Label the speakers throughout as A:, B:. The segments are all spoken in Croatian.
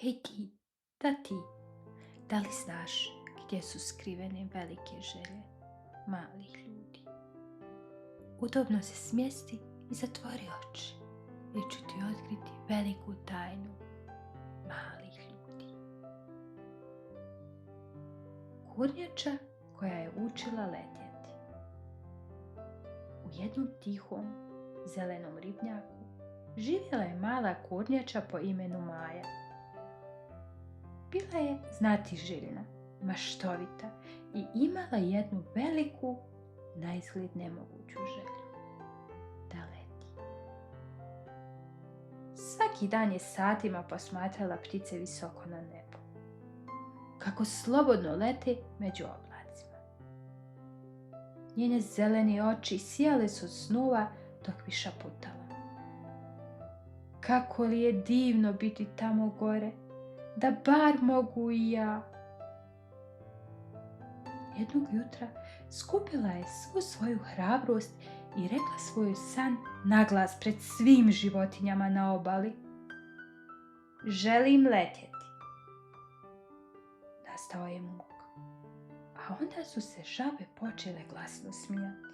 A: Hej ti, da li znaš gdje su skrivene velike želje malih ljudi? Udobno se smjesti i zatvori oči, jer ću ti otkriti veliku tajnu malih ljudi. Kornjača koja je učila letjeti. U jednom tihom, zelenom ribnjaku živjela je mala kornjača po imenu Maja. Bila je znatiželjna, maštovita i imala jednu veliku, naizgled nemoguću želju. Da leti. Svaki dan je satima posmatrala ptice visoko na nebu, kako slobodno lete među oblacima. Njene zelene oči sijale su od snova dok bi šaputala. Kako li je divno biti tamo gore, da bar mogu i ja. Jednog jutra skupila je svu svoju hrabrost i rekla svoj san naglas pred svim životinjama na obali. Želim letjeti. Nastao je muk, a onda su se žabe počele glasno smijati.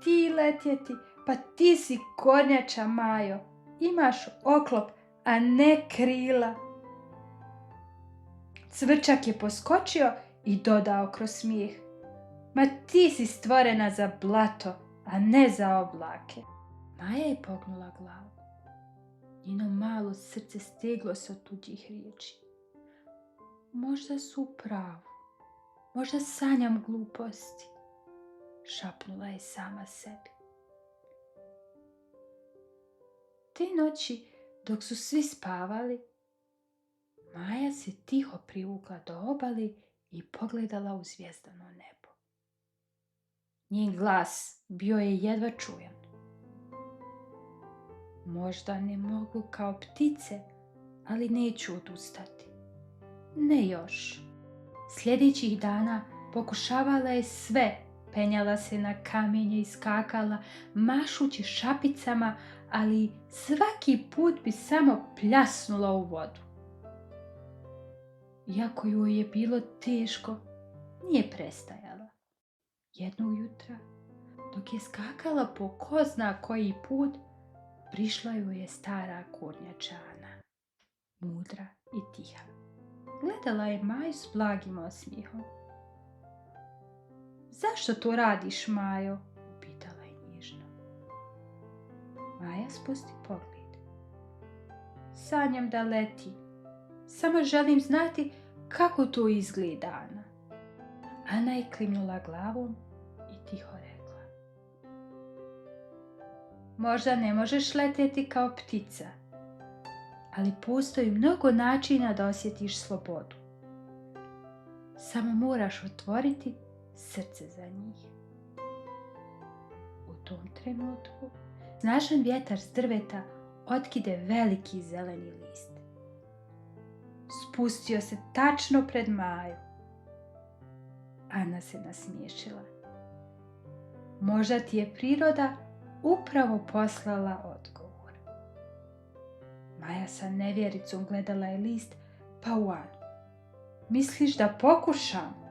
A: Ti letjeti, pa ti si kornjača, Majo, imaš oklop, a ne krila. Cvrčak je poskočio i dodao kroz smijeh. Ma ti si stvorena za blato, a ne za oblake. Maja je pognula glavu. Njeno malo srce steglo se od tuđih riječi. Možda su u pravu, možda sanjam gluposti, šapnula je sama sebi. Te noći, dok su svi spavali, Maja se tiho privukla do obali i pogledala u zvijezdano nebo. Njen glas bio je jedva čujan. Možda ne mogu kao ptice, ali neću odustati. Ne još. Sljedećih dana pokušavala je sve, penjala se na kamenje i skakala, mašući šapicama, ali svaki put bi samo pljasnula u vodu. Iako joj je bilo teško, nije prestajala. Jednog jutra, dok je skakala po ko zna koji put, prišla joj je stara kornjača Ana, mudra i tiha. Gledala je Maju s blagim osmijehom. Zašto to radiš, Majo? Upitala je nježno. Maja spusti pogled. Sanjam da leti. Samo želim znati kako to izgleda, Ana. Ana je klimnula glavom i tiho rekla. Možda ne možeš letjeti kao ptica, ali postoji mnogo načina da osjetiš slobodu. Samo moraš otvoriti srce za njih. U tom trenutku snažan vjetar s drveta otkide veliki zeleni list. Spustio se tačno pred Maju. Ana se nasmiješila. Možda ti je priroda upravo poslala odgovor. Maja sa nevjericom gledala je list, pa u Anu. Misliš da pokušam?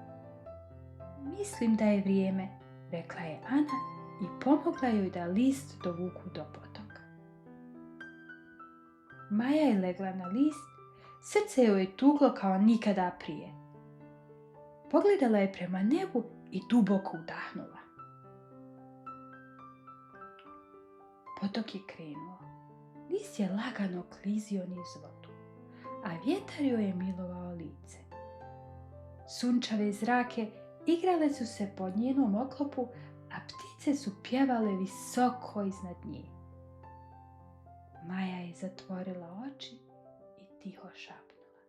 A: Mislim da je vrijeme, rekla je Ana i pomogla joj da list dovuku do potoka. Maja je legla na list, srce joj je tuglo kao nikada prije. Pogledala je prema nebu i duboko udahnula. Potok je krenuo. List je lagano klizio niz vodu, a vjetar joj je milovao lice. Sunčave zrake igrale su se po njenom oklopu, a ptice su pjevale visoko iznad nje. Maja je zatvorila oči i tiho šapnula.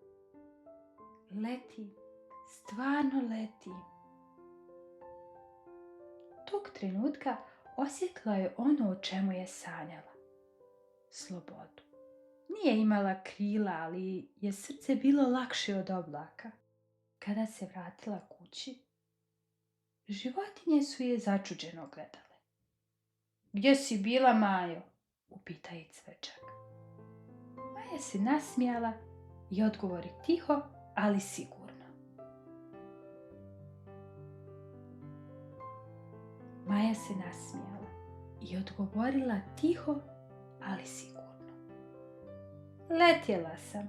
A: Leti, stvarno leti. Tog trenutka osjetila je ono o čemu je sanjala. Slobodu. Nije imala krila, ali je srce bilo lakše od oblaka. Kada se vratila kući, životinje su je začuđeno gledale. Gdje si bila, Majo? Upita je cvrčak. Maja se nasmijala i odgovori tiho, ali sigurno. Maja se nasmijala i odgovorila tiho, ali sigurno. Letjela sam.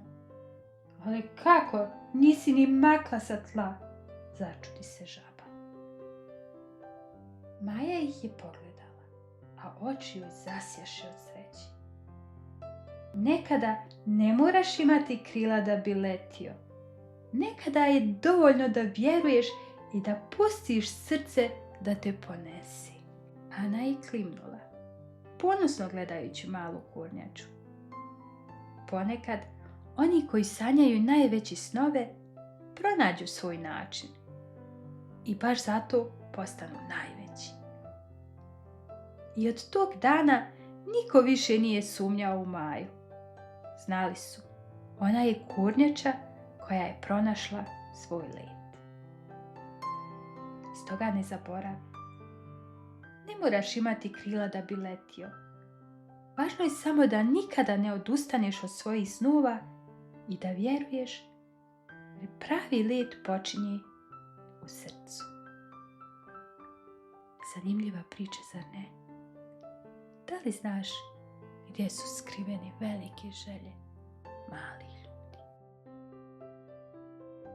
A: Ali kako, nisi ni makla sa tla, začudi se žaba. Maja ih je pogledala, a oči joj zasjaše od sreće. Nekada ne moraš imati krila da bi letio. Nekada je dovoljno da vjeruješ i da pustiš srce da te ponesi. Ana je klimnula, ponosno gledajući malu kornjaču. Ponekad oni koji sanjaju najveće snove pronađu svoj način i baš zato postanu najveći. I od tog dana niko više nije sumnjao u Maju. Znali su, ona je kornjača koja je pronašla svoj let. Stoga ne zaboravi. Ne moraš imati krila da bi letio. Važno je samo da nikada ne odustaneš od svojih snova i da vjeruješ, jer pravi let počinje u srcu. Zanimljiva priča, zar ne? Da li znaš gdje su skrivene velike želje malih?